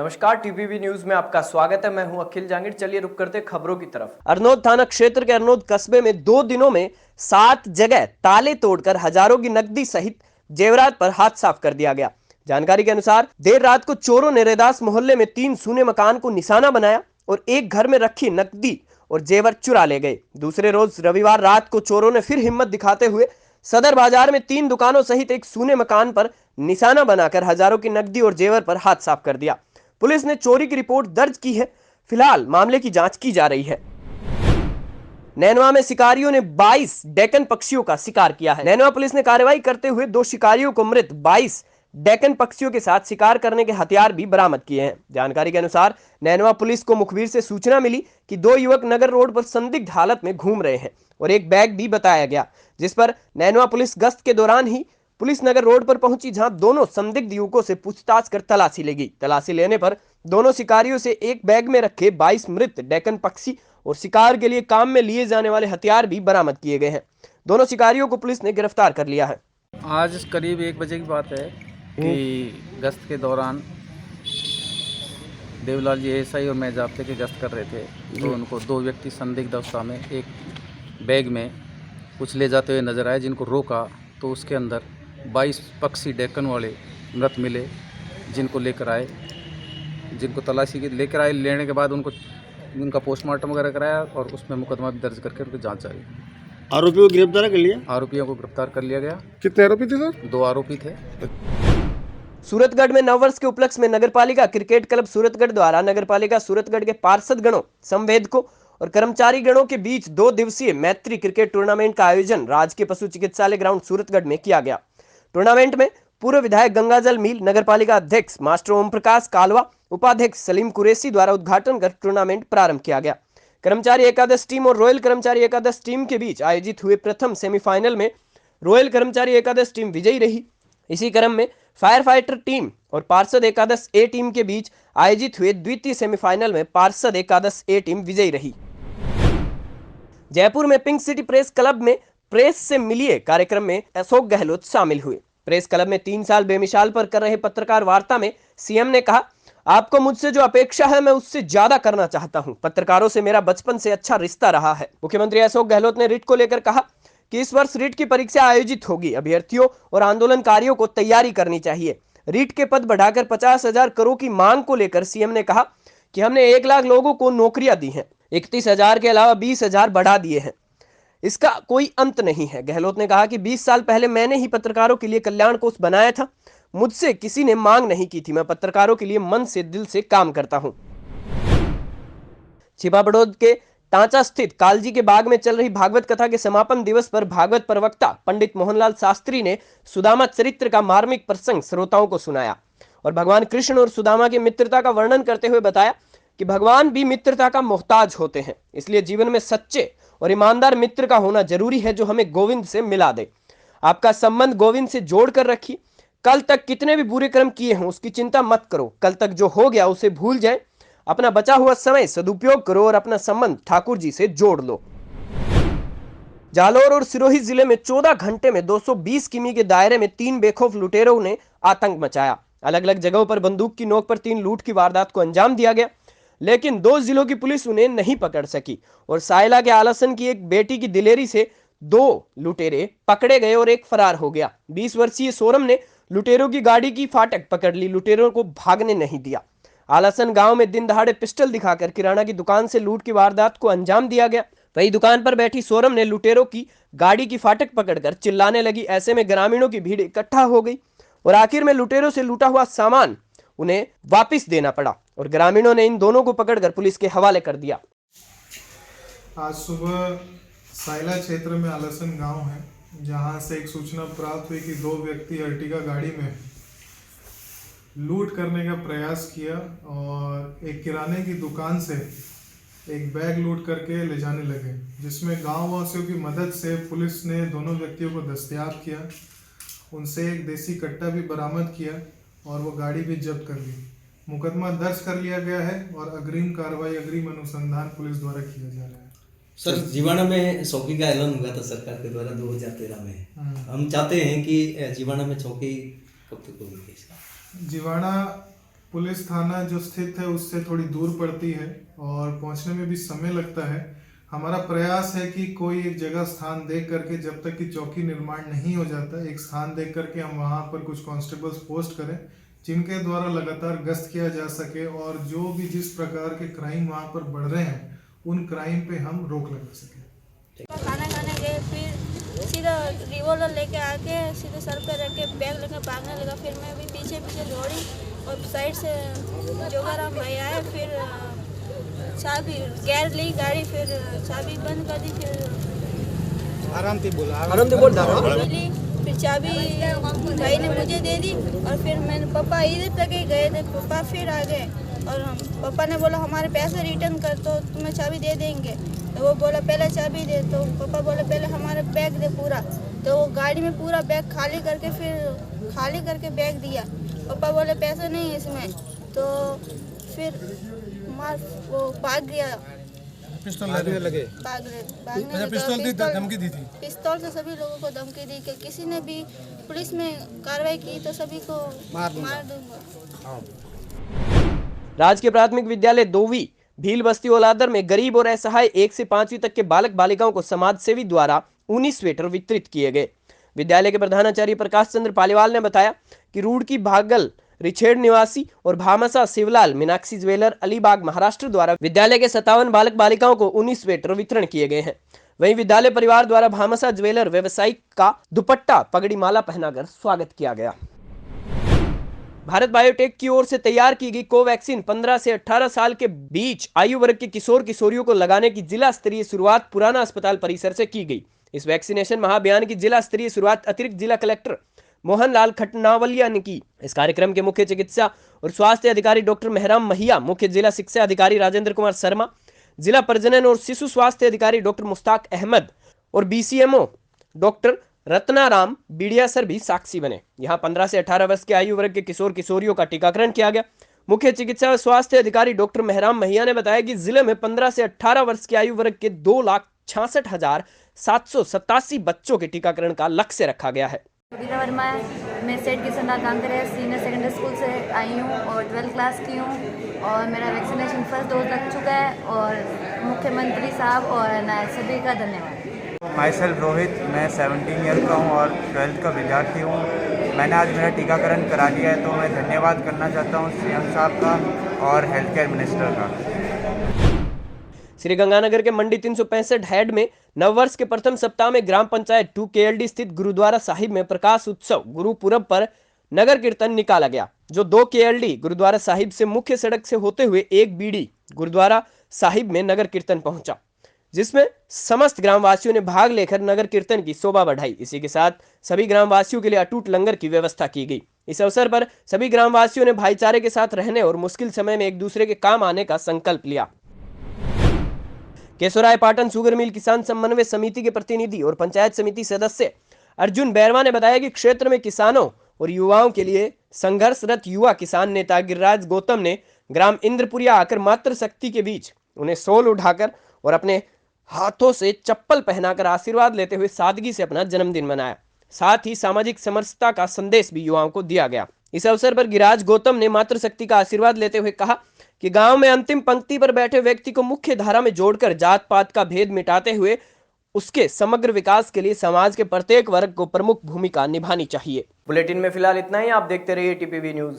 नमस्कार, TPV news में आपका स्वागत है। मैं हूं अखिल जांगिड़। चलिए रुक करते खबरों की तरफ। अरनोद थाना क्षेत्र के अरनोद कस्बे में 2 दिनों में 7 जगह ताले तोड़कर हजारों की नकदी सहित जेवरात पर हाथ साफ कर दिया गया। जानकारी के अनुसार देर रात को चोरों ने रैदास मोहल्ले में 3 सूने मकान को निशाना बनाया और एक घर में रखी नकदी और जेवर चुरा ले गए। दूसरे रोज रविवार रात को चोरों ने फिर हिम्मत दिखाते हुए सदर बाजार में 3 दुकानों सहित एक सूने मकान पर निशाना बनाकर हजारों की नकदी और जेवर पर हाथ साफ कर दिया। पुलिस ने चोरी की रिपोर्ट दर्ज की है। फिलहाल मामले की जांच की जा रही है। नैनवा में शिकारियों ने 22 डेकन पक्षियों का शिकार किया है। नैनवा पुलिस ने कार्रवाई करते हुए 2 शिकारियों को मृत 22 डेकन पक्षियों के साथ शिकार करने के हथियार भी बरामद किए हैं। जानकारी के अनुसार नैनवा पुलिस को मुखबिर से सूचना मिली कि 2 युवक नगर रोड पर संदिग्ध हालत में घूम रहे हैं और एक बैग भी बताया गया, जिस पर नैनवा पुलिस गश्त के दौरान ही पुलिस नगर रोड पर पहुंची, जहां दोनों संदिग्ध युवकों से पूछताछ कर तलाशी लेगी। तलाशी लेने पर दोनों शिकारियों से एक बैग में रखे 22 मृत डेकन पक्षी और शिकार के लिए काम में लिए जाने वाले हथियार भी बरामद किए गए हैं। दोनों शिकारियों को पुलिस ने गिरफ्तार कर लिया है। आज करीब 1 बजे की बात है कि गश्त के दौरान देवलाल जी एएसआई और मैं जाब्ते की गश्त कर रहे थे, तो उनको 2 व्यक्ति संदिग्ध अवस्था में एक बैग में कुछ ले जाते हुए नजर आए, जिनको रोका तो उसके अंदर 22 पक्षी डेक्कन वाले मृत मिले, जिनको लेकर आए, जिनको तलाशी की लेकर आए। लेने के बाद उनका पोस्टमार्टम वगैरह कराया और उसमें मुकदमा भी दर्ज करके उनकी जांच जारी। आरोपियों को गिरफ्तार कर लिया? आरोपियों को गिरफ्तार कर लिया गया। कितने आरोपी थे सर? 2 आरोपी थे। सूरतगढ़ में नववर्ष के उपलक्ष्य में नगरपालिका क्रिकेट क्लब सूरतगढ़ द्वारा नगरपालिका सूरतगढ़ के पार्षद गणों, संवेदकों और कर्मचारी गणों के बीच 2 दिवसीय मैत्री क्रिकेट टूर्नामेंट का आयोजन राजकीय पशु चिकित्सालय ग्राउंड सूरतगढ़ में किया गया। टूर्नामेंट में पूर्व विधायक गंगाजल मील, नगरपालिका अध्यक्ष मास्टर ओम प्रकाश कालवा, उपाध्यक्ष सलीम कुरैशी द्वारा उद्घाटन कर टूर्नामेंट प्रारंभ किया गया। कर्मचारी एकादश टीम और रॉयल कर्मचारी एकादश टीम के बीच आयोजित हुए प्रथम सेमीफाइनल में रॉयल कर्मचारी एकादश टीम विजयी रही। इसी क्रम में फायर फाइटर टीम और पार्षद एकादश ए टीम के बीच आयोजित हुए द्वितीय सेमीफाइनल में पार्षद एकादश ए टीम विजयी रही। जयपुर में पिंक सिटी प्रेस क्लब में प्रेस से मिलिए कार्यक्रम में अशोक गहलोत शामिल हुए। प्रेस क्लब में 3 साल बेमिसाल पर कर रहे पत्रकार वार्ता में सीएम ने कहा, आपको मुझसे जो अपेक्षा है मैं उससे ज्यादा करना चाहता हूं। पत्रकारों से मेरा बचपन से अच्छा रिश्ता रहा है। मुख्यमंत्री अशोक गहलोत ने रिट को लेकर कहा कि इस वर्ष रिट की परीक्षा आयोजित होगी। अभ्यर्थियों और आंदोलनकारियों को तैयारी करनी चाहिए। रिट के पद बढ़ाकर 50,000 करोड़ की मांग को लेकर सीएम ने कहा कि हमने 1 लाख लोगों को नौकरियां दी हैं, 31,000 के अलावा 20,000 बढ़ा दिए हैं। इसका कोई अंत नहीं है। गहलोत ने कहा कि 20 साल पहले मैंने ही पत्रकारों के लिए कल्याण कोष बनाया था। मुझसे किसी ने मांग नहीं की थी। मैं पत्रकारों के लिए मन से, दिल से काम करता हूं। छिपा बड़ौद के टांचा स्थित कालजी के बाग में चल रही भागवत कथा के समापन दिवस पर भागवत प्रवक्ता पंडित मोहनलाल शास्त्री ने सुदामा चरित्र का मार्मिक प्रसंग श्रोताओं को सुनाया और भगवान कृष्ण और सुदामा की मित्रता का वर्णन करते हुए बताया कि भगवान भी मित्रता का मोहताज होते हैं, इसलिए जीवन में सच्चे और ईमानदार मित्र का होना जरूरी है जो हमें गोविंद से मिला दे। आपका संबंध गोविंद से जोड़ कर रखिए। कल तक कितने भी बुरे कर्म किए हों उसकी चिंता मत करो। कल तक जो हो गया उसे भूल जाए। अपना बचा हुआ समय सदुपयोग करो और अपना संबंध ठाकुर जी से जोड़ लो। जालौर और सिरोही जिले में 14 घंटे में 220 किमी के दायरे में 3 बेखौफ लुटेरों ने आतंक मचाया। अलग अलग जगहों पर बंदूक की नोक पर 3 लूट की वारदात को अंजाम दिया गया, लेकिन 2 जिलों की पुलिस उन्हें नहीं पकड़ सकी और सायला के आलसन की एक बेटी की दिलेरी से 2 लुटेरे पकड़े गए और एक फरार हो गया। 20 वर्षीय सोरम ने लुटेरों की गाड़ी की फाटक पकड़ ली, लुटेरों को भागने नहीं दिया। आलसन गांव में दिन दहाड़े पिस्टल दिखाकर किराना की दुकान से लूट की वारदात को अंजाम दिया गया। वही दुकान पर बैठी सोरम ने लुटेरों की गाड़ी की फाटक पकड़कर चिल्लाने लगी। ऐसे में ग्रामीणों की भीड़ इकट्ठा हो गई और आखिर में लुटेरों से लूटा हुआ सामान उन्हें वापस देना पड़ा और ग्रामीणों ने इन दोनों को पकड़कर पुलिस के हवाले कर दिया। आज सुबह सायला क्षेत्र में आलसन गांव है, जहां से एक सूचना प्राप्त हुई कि 2 व्यक्ति अर्टिगा गाड़ी में लूट करने का प्रयास किया और एक किराने की दुकान से एक बैग लूट करके ले जाने लगे, जिसमें गांव वासियों की मदद से पुलिस ने दोनों व्यक्तियों को दस्तयाब किया। उनसे एक देसी कट्टा भी बरामद किया और वो गाड़ी भी जब्त कर ली। मुकदमा दर्ज कर लिया गया है और अग्रिम कार्रवाई, अग्रिम अनुसंधान पुलिस द्वारा किया जा रहा है। सर, जीवाणा में चौकी का ऐलान हुआ था सरकार के द्वारा 2013 में। हम चाहते हैं कि जीवाणा में चौकी कब तक होगी? जीवाणा पुलिस थाना जो स्थित है उससे थोड़ी दूर पड़ती है और पहुंचने में भी समय लगता है। हमारा प्रयास है कि कोई एक जगह स्थान देख करके, जब तक कि चौकी निर्माण नहीं हो जाता, एक स्थान देख करके हम वहां पर कुछ कांस्टेबल्स पोस्ट करें जिनके द्वारा लगातार गश्त किया जा सके और जो भी जिस प्रकार के क्राइम वहां पर बढ़ रहे हैं उन क्राइम पे हम रोक लगा सकें। खाना खाने गए, फिर सीधा रिवॉल्वर लेके आके सीधे सर पे रख के बैग लेके भागने लगा। फिर मैं भी पीछे पीछे दौड़ी और साइड से जोगाराम भाई आए, फिर चाबी गैर ली गाड़ी, फिर चाबी बंद कर दी, फिर आराम से बोल ली, फिर चाबी भाई ने मुझे दे दी और फिर मैंने पापा इधर तक ही गए थे, पापा फिर आ गए और पापा ने बोला हमारे पैसे रिटर्न कर तो तुम्हें चाबी दे देंगे। तो वो बोला पहले चाबी दे, तो पापा बोले पहले हमारा बैग दे पूरा। तो वो गाड़ी में पूरा बैग खाली करके बैग दिया। पापा बोले पैसे नहीं है इसमें, तो फिर वो भाग गया। पिस्तौल लगे धमकी दी थी। पिस्तौल से सभी लोगों को धमकी दी कि किसी ने भी पुलिस में कार्रवाई की तो सभी को मार दूंगा। राजकीय प्राथमिक विद्यालय दोवी भील बस्ती ओलादर में गरीब और असहाय 1 से 5वीं तक के बालक बालिकाओं को समाज सेवी द्वारा ऊनी स्वेटर वितरित किए गए। विद्यालय के प्रधानाचार्य प्रकाश चंद्र पालीवाल ने बताया कि रूड़की भागल रिछेड़ निवासी और भामसा शिवलाल मीनाक्षी ज्वेलर अलीबाग महाराष्ट्र द्वारा विद्यालय के 57 बालक बालिकाओं को ऊनी स्वेटर वितरण किए गए हैं। वहीं विद्यालय परिवार द्वारा भामसा ज्वेलर व्यवसायिक का दुपट्टा पगड़ी माला पहनाकर स्वागत किया गया। भारत बायोटेक की ओर से तैयार की गई कोवैक्सीन 15 से 18 साल के बीच आयु वर्ग के किशोर किशोरियों को लगाने की जिला स्तरीय शुरुआत पुराना अस्पताल परिसर से की गई। इस वैक्सीनेशन महाअभियान की जिला स्तरीय शुरुआत अतिरिक्त जिला कलेक्टर मोहन लाल खटनावलिया ने की। इस कार्यक्रम के मुख्य चिकित्सा और स्वास्थ्य अधिकारी डॉक्टर मेहराम महिया, मुख्य जिला शिक्षा अधिकारी राजेंद्र कुमार शर्मा, जिला प्रजनन और शिशु स्वास्थ्य अधिकारी डॉक्टर मुश्ताक अहमद और बीसीएमओ डॉक्टर रत्नाराम बीडियासर भी साक्षी बने। यहाँ 15 से 18 वर्ष के आयु वर्ग के किशोर किशोरियों का टीकाकरण किया गया। मुख्य चिकित्सा और स्वास्थ्य अधिकारी डॉक्टर मेहराम महिया ने बताया कि जिले में 15 से 18 वर्ष के आयु वर्ग के 2,66,787 बच्चों के टीकाकरण का लक्ष्य रखा गया है। वीरा वर्मा है, मैं सेठ Kishandas Kankre senior secondary school से आई हूँ और 12th क्लास की हूँ और मेरा वैक्सीनेशन फर्स्ट डोज लग चुका है और मुख्यमंत्री साहब और सभी का धन्यवाद। माई सेल्फ रोहित, मैं 17 ईयर का हूँ और 12th का विद्यार्थी हूँ। मैंने आज मेरा टीकाकरण करा लिया है, तो मैं धन्यवाद करना चाहता हूँ सीएम साहब का और हेल्थ केयर मिनिस्टर का। श्रीगंगानगर के मंडी 365 हेड में नववर्ष के प्रथम सप्ताह में ग्राम पंचायत 2 KLD स्थित गुरुद्वारा साहिब में प्रकाश उत्सव गुरुपुरब पर नगर कीर्तन निकाला गया, जो 2 KLD गुरुद्वारा साहिब से मुख्य सड़क से होते हुए 1 बीडी गुरुद्वारा साहिब में नगर कीर्तन पहुंचा, जिसमें समस्त ग्रामवासियों ने भाग लेकर नगर कीर्तन की शोभा बढ़ाई। इसी के साथ सभी ग्रामवासियों के लिए अटूट लंगर की व्यवस्था की गई। इस अवसर पर सभी ग्रामवासियों ने भाईचारे के साथ रहने और मुश्किल समय में एक दूसरे के काम आने का संकल्प लिया। केशोराय पाटन शुगर मिल किसान समन्वय समिति के प्रतिनिधि और पंचायत समिति सदस्य अर्जुन बैरवा ने बताया कि क्षेत्र में किसानों और युवाओं के लिए संघर्षरत युवा किसान नेता गिरिराज गौतम ने ग्राम इंद्रपुरिया आकर मातृशक्ति के बीच उन्हें शॉल उठाकर और अपने हाथों से चप्पल पहनाकर आशीर्वाद लेते हुए सादगी से अपना जन्मदिन मनाया। साथ ही सामाजिक समरसता का संदेश भी युवाओं को दिया गया। इस अवसर पर गिरिराज गौतम ने मातृशक्ति का आशीर्वाद लेते हुए कहा कि गांव में अंतिम पंक्ति पर बैठे व्यक्ति को मुख्य धारा में जोड़कर जात पात का भेद मिटाते हुए उसके समग्र विकास के लिए समाज के प्रत्येक वर्ग को प्रमुख भूमिका निभानी चाहिए। बुलेटिन में फिलहाल इतना ही। आप देखते रहिए टीपीवी न्यूज।